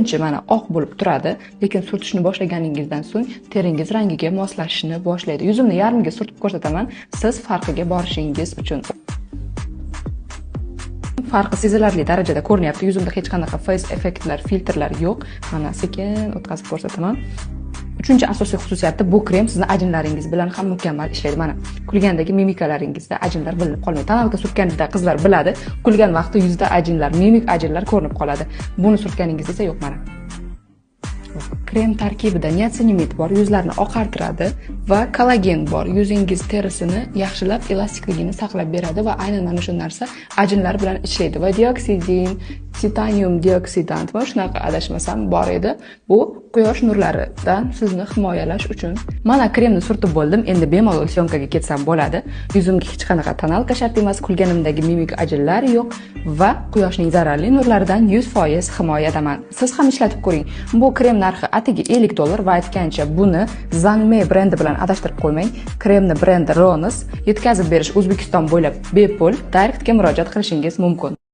Mana oq bo'lib turadi, lekin surtishni boshlaganingizdan so'ng teringiz rangiga moslashishni boshlaydi. Yuzimni yarmiga surtib ko'rsataman, siz farqiga borishingiz uchun. Farqi sezilarli darajada ko'rinyapti. Yuzimda hech qanaqa face effektlar, filtrlar yo'q. Mana sekin o'tkazib ko'rsataman. Uchinchi asosiy xususiyati, bu krem sizni ajinlaringiz bilan ham mukammal ishlaydi. Mana kulgandagi mimikalaringizda ajinlar bilinib qolmaydi. Tonalka surtganingizda qizlar biladi, kulgan vaqtda yuzda ajinlar, mimik ajinlar ko'rinib qoladi. Buni surtganingizda esa yo'q mana. Krem tarkibida niasinamid bor, yuzlarni oqartiradi va kollagen bor. Yuzingiz terisini yaxshilab, elastikligini saqlab beradi va aynan mana shu narsa ajinlar bilan ishlaydi. Va dioksidin, titanium dioksidant va shunaqa adashmasam bor edi. Bu quyosh nurlaridan sizni himoyalash uchun. Mana kremni surtib bo'ldim. Endi bemalol syomkaga ketsam bo'ladi. Yuzimga hech qanaqa tonalka shart emas, kulganimdagi mimik ajinlar yo'q va quyoshning zararli nurlaridan 100% himoyadaman. Siz ham ishlatib ko'ring. Bu krem narxi atigi $50 va aytgancha buni Zangme brendi bilan adashtirib qo'ymang. Kremni brendi Ronis yetkazib berish O'zbekiston bo'ylab bepul, direktga murojaat qilishingiz mumkin.